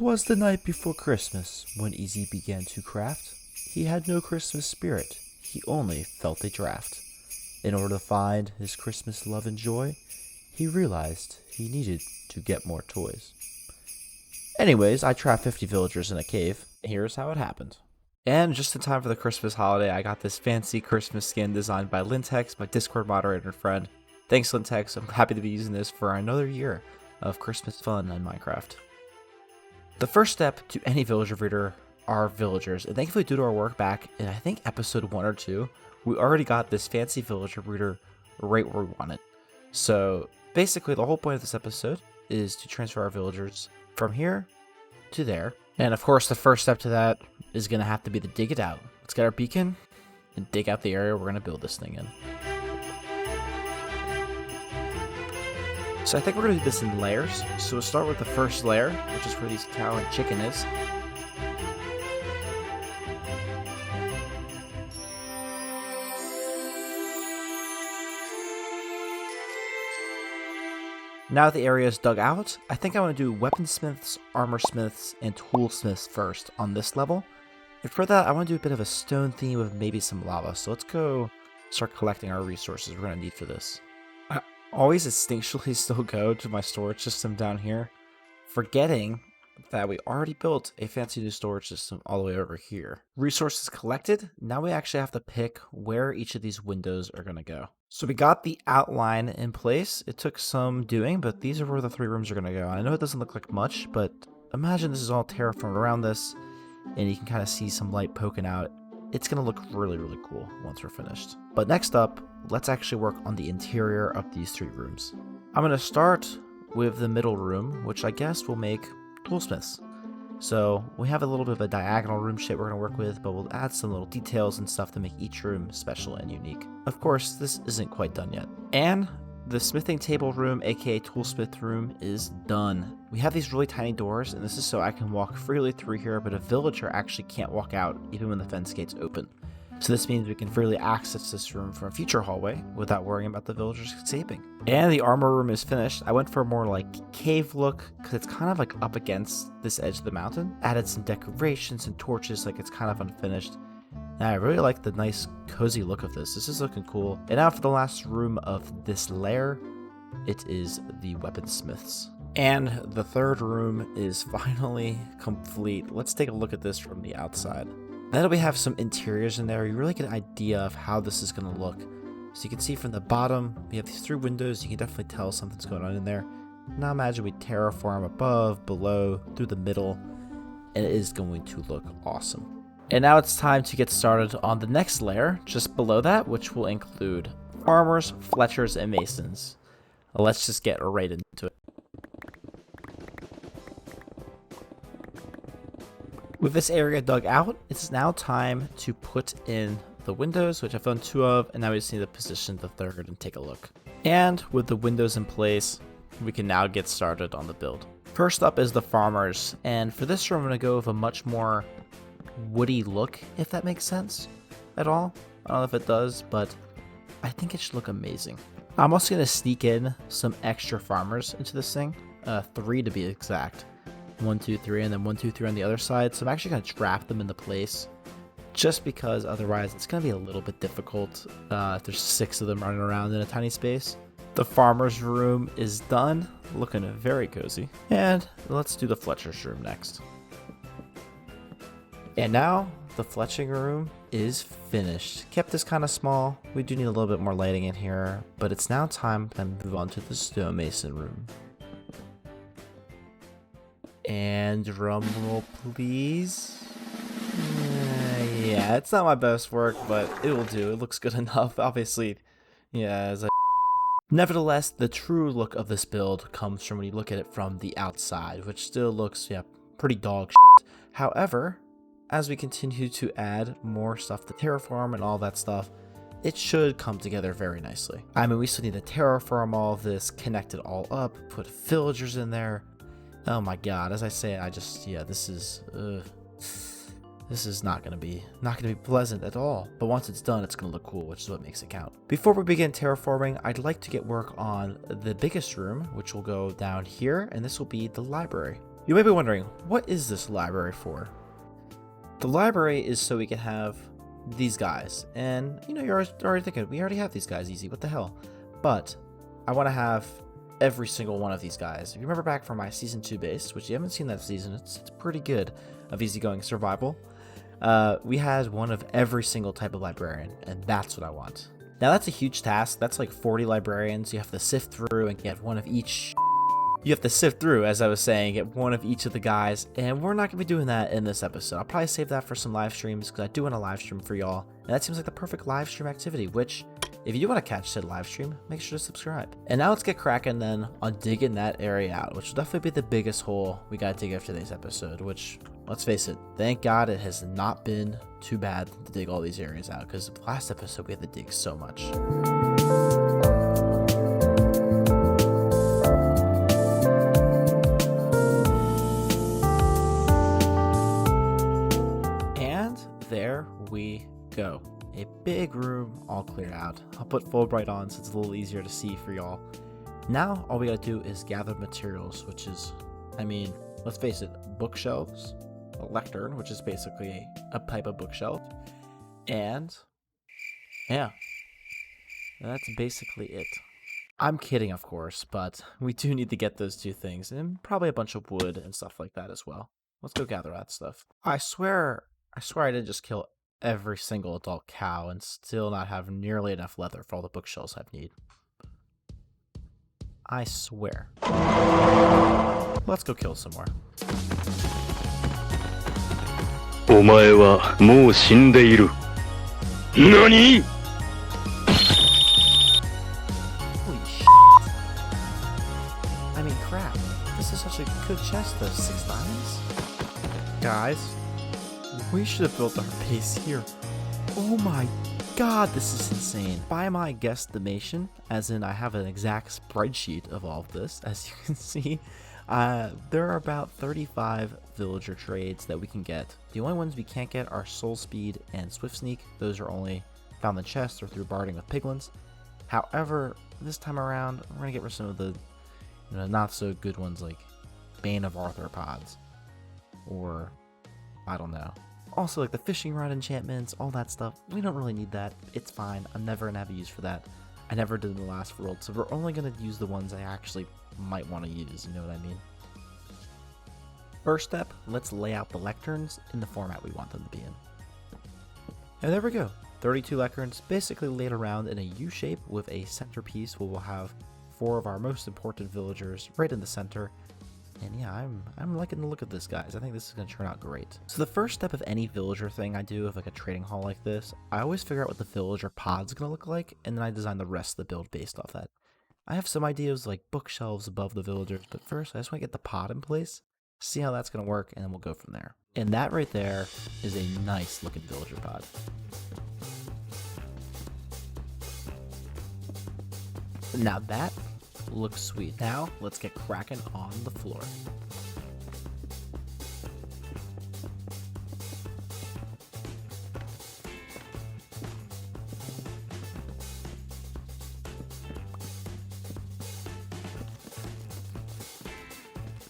'Twas the night before Christmas when Easy began to craft. He had no Christmas spirit, he only felt a draft. In order to find his Christmas love and joy, he realized he needed to get more toys. Anyways, I trapped 50 villagers in a cave. Here's how it happened. And just in time for the Christmas holiday, I got this fancy Christmas skin designed by Lintex, my Discord moderator and friend. Thanks, Lintex. I'm happy to be using this for another year of Christmas fun in Minecraft. The first step to any villager breeder are villagers, and thankfully due to our work back in I think episode 1 or 2, we already got this fancy villager breeder right where we want it. So basically the whole point of this episode is to transfer our villagers from here to there. And of course the first step to that is going to have to be to dig it out. Let's get our beacon and dig out the area we're going to build this thing in. So I think we're going to do this in layers. So we'll start with the first layer, which is where these cow and chicken is. Now that the area is dug out, I think I want to do weaponsmiths, armorsmiths, and toolsmiths first on this level. And for that, I want to do a bit of a stone theme with maybe some lava. So let's go start collecting our resources we're going to need for this. I always instinctually still go to my storage system down here, forgetting that we already built a fancy new storage system all the way over here. Resources collected, now we actually have to pick where each of these windows are going to go. So we got the outline in place. It took some doing, but these are where the 3 rooms are going to go. I know it doesn't look like much, but imagine this is all terraformed around this, and you can kind of see some light poking out. It's going to look really, really cool once we're finished. But next up, let's actually work on the interior of these 3 rooms. I'm going to start with the middle room, which I guess will make toolsmiths. So we have a little bit of a diagonal room shape we're going to work with, but we'll add some little details and stuff to make each room special and unique. Of course, this isn't quite done yet. And the smithing table room, aka toolsmith room, is done. We have these really tiny doors, and this is so I can walk freely through here, but a villager actually can't walk out even when the fence gate's open. So this means we can freely access this room from a future hallway without worrying about the villagers escaping. And the armor room is finished. I went for a more like cave look because it's kind of like up against this edge of the mountain. Added some decorations and torches, like it's kind of unfinished. And I really like the nice cozy look of this. This is looking cool. And now for the last room of this layer, it is the weaponsmiths. And the third room is finally complete. Let's take a look at this from the outside. Now that we have some interiors in there, you really get an idea of how this is going to look. So you can see from the bottom, we have these 3 windows. You can definitely tell something's going on in there. Now imagine we terraform above, below, through the middle, and it is going to look awesome. And now it's time to get started on the next layer, just below that, which will include farmers, fletchers, and masons. Let's just get right into it. With this area dug out, it's now time to put in the windows, which I've done 2 of, and now we just need to position the 3rd and take a look. And with the windows in place, we can now get started on the build. First up is the farmers, and for this room I'm going to go with a much more woody look, if that makes sense at all. I don't know if it does, but I think it should look amazing. I'm also going to sneak in some extra farmers into this thing, 3 to be exact. 1, 2, 3, and then 1, 2, 3 on the other side. So I'm actually going to trap them into place just because otherwise it's going to be a little bit difficult if there's 6 of them running around in a tiny space. The farmer's room is done, looking very cozy. And let's do the Fletcher's room next. And now the fletching room is finished. Kept this kind of small. We do need a little bit more lighting in here, but it's now time to move on to the stonemason room. And drum roll, please. Yeah, it's not my best work, but it will do. It looks good enough. Obviously, yeah. Nevertheless, the true look of this build comes from when you look at it from the outside, which still looks, yeah, pretty dog shit. However, as we continue to add more stuff to terraform and all that stuff, it should come together very nicely. I mean, we still need to terraform all of this, connect it all up, put villagers in there. Oh my god, as I say, this is not gonna be pleasant at all. But once it's done, it's gonna look cool, which is what makes it count. Before we begin terraforming, I'd like to get work on the biggest room, which will go down here, and this will be the library. You may be wondering, what is this library for? The library is so we can have these guys. And, you know, you're already thinking, we already have these guys, easy, what the hell? But I want to have every single one of these guys. If you remember back from my Season 2 base, which you haven't seen that season, it's pretty good, of easygoing survival, we had one of every single type of librarian, and that's what I want. Now that's a huge task. That's like 40 librarians you have to sift through and get one of each. You have to sift through, as I was saying, get one of each of the guys, and we're not going to be doing that in this episode. I'll probably save that for some live streams, because I do want to live stream for y'all, and that seems like the perfect live stream activity, which, if you do want to catch said live stream, make sure to subscribe. And now let's get cracking then on digging that area out, which will definitely be the biggest hole we got to dig after today's episode, which, let's face it, thank God it has not been too bad to dig all these areas out, because last episode we had to dig so much. There we go. A big room all cleared out. I'll put Fulbright on so it's a little easier to see for y'all. Now all we gotta do is gather materials, which is, I mean, let's face it, bookshelves, a lectern, which is basically a type of bookshelf, and yeah, that's basically it. I'm kidding, of course, but we do need to get those two things, and probably a bunch of wood and stuff like that as well. Let's go gather that stuff. I swear I didn't just kill every single adult cow and still not have nearly enough leather for all the bookshelves I need. I swear. Let's go kill some more. お前はもう死んでいる。何? Holy shit. I mean, crap. This is such a good chest, those 6 diamonds. Guys, we should have built our base here. Oh my god, this is insane. By my guesstimation, as in I have an exact spreadsheet of all of this, as you can see, there are about 35 villager trades that we can get. The only ones we can't get are Soul Speed and Swift Sneak. Those are only found in chests or through barding with piglins. However, this time around, we're going to get rid of some of the not so good ones like Bane of Arthropods, or I don't know. Also, like the fishing rod enchantments, all that stuff, we don't really need that. It's fine. I'm never going to have a use for that. I never did in the last world, so we're only going to use the ones I actually might want to use, you know what I mean? First step, let's lay out the lecterns in the format we want them to be in. And there we go. 32 lecterns, basically laid around in a U shape with a centerpiece where we'll have 4 of our most important villagers right in the center. And yeah, I'm liking the look of this, guys. I think this is going to turn out great. So the first step of any villager thing I do of like a trading hall like this, I always figure out what the villager pod's going to look like, and then I design the rest of the build based off that. I have some ideas like bookshelves above the villagers, but first I just want to get the pod in place, see how that's going to work, and then we'll go from there. And that right there is a nice looking villager pod. Now that looks sweet. Now let's get cracking on the floor.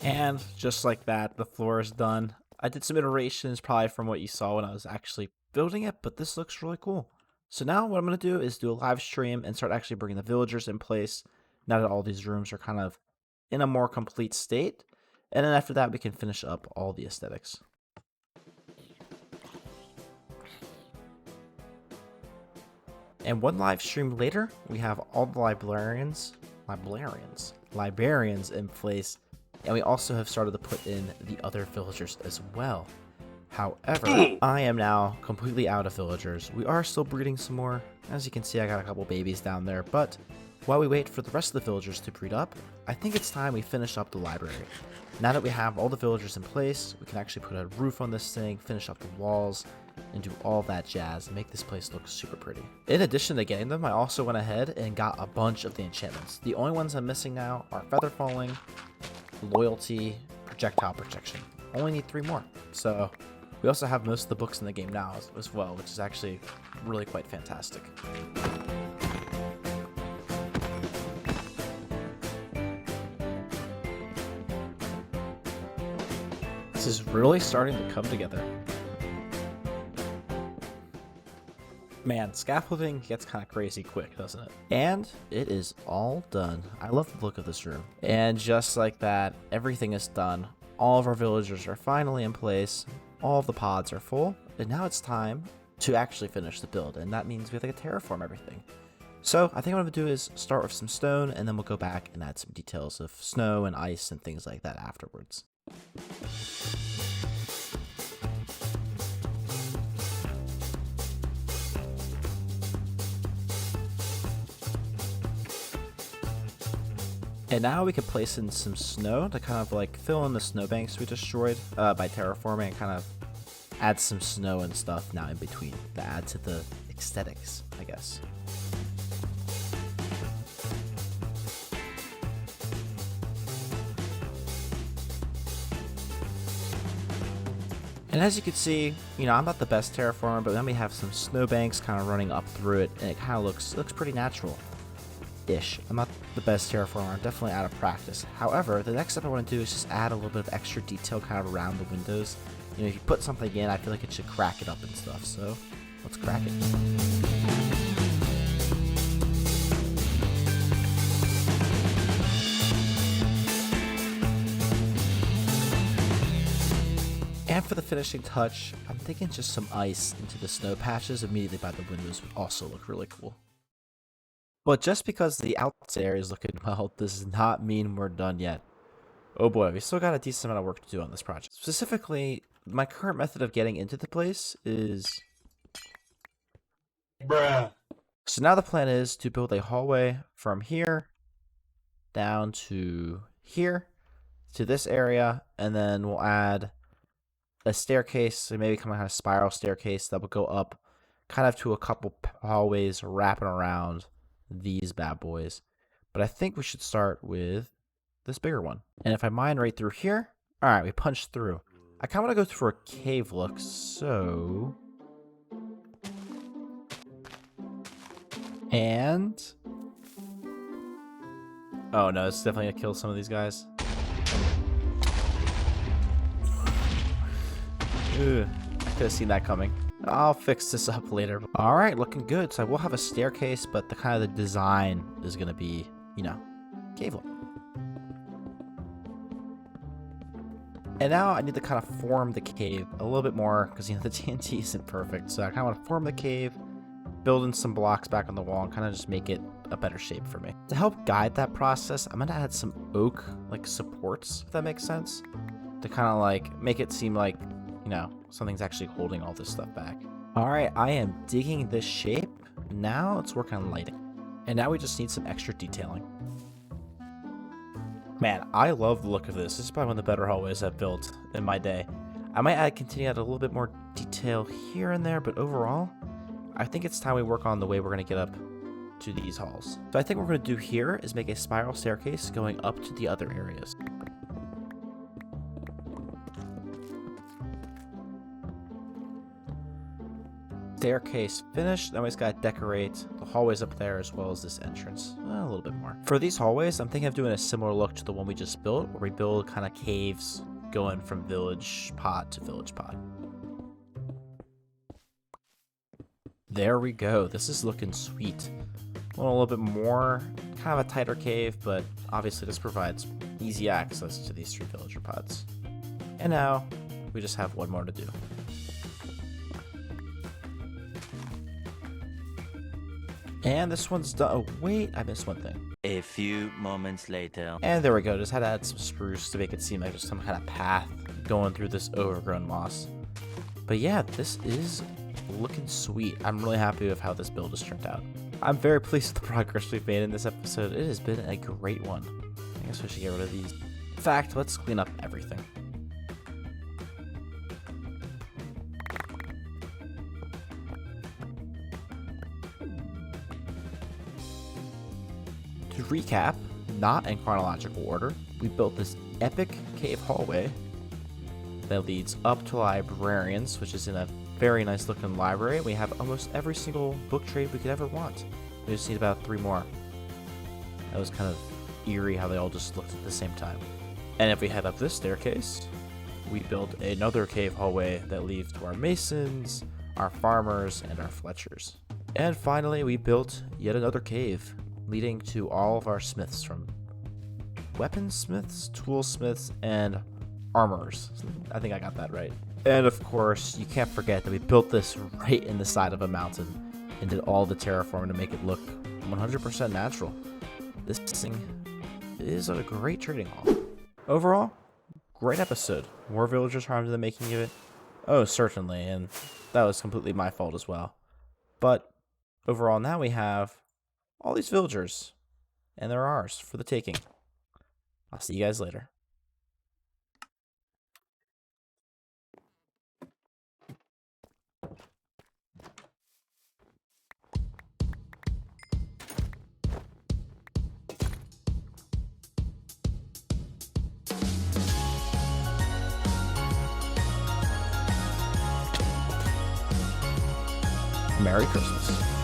And just like that, the floor is done. I did some iterations probably from what you saw when I was actually building it, but this looks really cool. So now what I'm going to do is do a live stream and start actually bringing the villagers in place now that all these rooms are kind of in a more complete state. And then after that, we can finish up all the aesthetics. And one live stream later, we have all the librarians in place. And we also have started to put in the other villagers as well. However, I am now completely out of villagers. We are still breeding some more. As you can see, I got a couple babies down there, but while we wait for the rest of the villagers to breed up, I think it's time we finish up the library. Now that we have all the villagers in place, we can actually put a roof on this thing, finish up the walls, and do all that jazz and make this place look super pretty. In addition to getting them, I also went ahead and got a bunch of the enchantments. The only ones I'm missing now are Feather Falling, Loyalty, Projectile Protection. Only need 3 more. So we also have most of the books in the game now as well, which is actually really quite fantastic. This is really starting to come together. Man, scaffolding gets kind of crazy quick, doesn't it? And it is all done. I love the look of this room. And just like that, everything is done. All of our villagers are finally in place. All of the pods are full. And now it's time to actually finish the build. And that means we have to terraform everything. So I think what I'm going to do is start with some stone, and then we'll go back and add some details of snow and ice and things like that afterwards. And now we can place in some snow to kind of like fill in the snowbanks we destroyed by terraforming, and kind of add some snow and stuff now in between to add to the aesthetics, I guess. And as you can see, you know, I'm not the best terraformer, but then we have some snowbanks kind of running up through it, and it kind of looks pretty natural-ish. I'm not the best terraformer, I'm definitely out of practice. However, the next step I want to do is just add a little bit of extra detail kind of around the windows. You know, if you put something in, I feel like it should crack it up and stuff, so let's crack it. And for the finishing touch, I'm thinking just some ice into the snow patches immediately by the windows would also look really cool. But just because the outside area is looking well does not mean we're done yet. Oh boy, we still got a decent amount of work to do on this project. Specifically, my current method of getting into the place is... Bruh. So now the plan is to build a hallway from here down to here to this area, and then we'll add a staircase, so maybe kind of a spiral staircase that will go up kind of to a couple hallways wrapping around these bad boys. But I think we should start with this bigger one. And if I mine right through here, all right, we punched through. I kind of want to go for a cave look, so... And... oh no, it's definitely gonna kill some of these guys. Ugh, I could have seen that coming. I'll fix this up later. Alright, looking good. So I will have a staircase, but the kind of the design is going to be, you know, cave look. And now I need to kind of form the cave a little bit more, because, you know, the TNT isn't perfect. So I kind of want to form the cave, build in some blocks back on the wall, and kind of just make it a better shape for me. To help guide that process, I'm going to add some oak, like, supports, if that makes sense. To kind of, like, make it seem like, you know, something's actually holding all this stuff back. Alright, I am digging this shape. Now let's work on lighting. And now we just need some extra detailing. Man, I love the look of this. This is probably one of the better hallways I've built in my day. I might continue to add a little bit more detail here and there, but overall, I think it's time we work on the way we're going to get up to these halls. So I think what we're going to do here is make a spiral staircase going up to the other areas. Staircase finished. Now we just gotta decorate the hallways up there as well as this entrance a little bit more. For these hallways, I'm thinking of doing a similar look to the one we just built, where we build kind of caves going from village pod to village pod. There we go. This is looking sweet. A little bit more, kind of a tighter cave, but obviously this provides easy access to these 3 villager pods. And now we just have one more to do. And this one's done. Oh, wait, I missed one thing. A few moments later. And there we go. Just had to add some spruce to make it seem like there's some kind of path going through this overgrown moss. But yeah, this is looking sweet. I'm really happy with how this build has turned out. I'm very pleased with the progress we've made in this episode. It has been a great one. I guess we should get rid of these. In fact, let's clean up everything. To recap, not in chronological order, we built this epic cave hallway that leads up to Librarians, which is in a very nice looking library. We have almost every single book trade we could ever want. We just need about 3 more. That was kind of eerie how they all just looked at the same time. And if we head up this staircase, we built another cave hallway that leads to our masons, our farmers, and our fletchers. And finally, we built yet another cave leading to all of our smiths, from weaponsmiths, toolsmiths, and armorers. I think I got that right. And of course, you can't forget that we built this right in the side of a mountain and did all the terraforming to make it look 100% natural. This thing is a great trading hall. Overall, great episode. Were villagers harmed in the making of it? Oh, certainly, and that was completely my fault as well. But overall, now we have all these villagers, and they're ours for the taking. I'll see you guys later. Merry Christmas.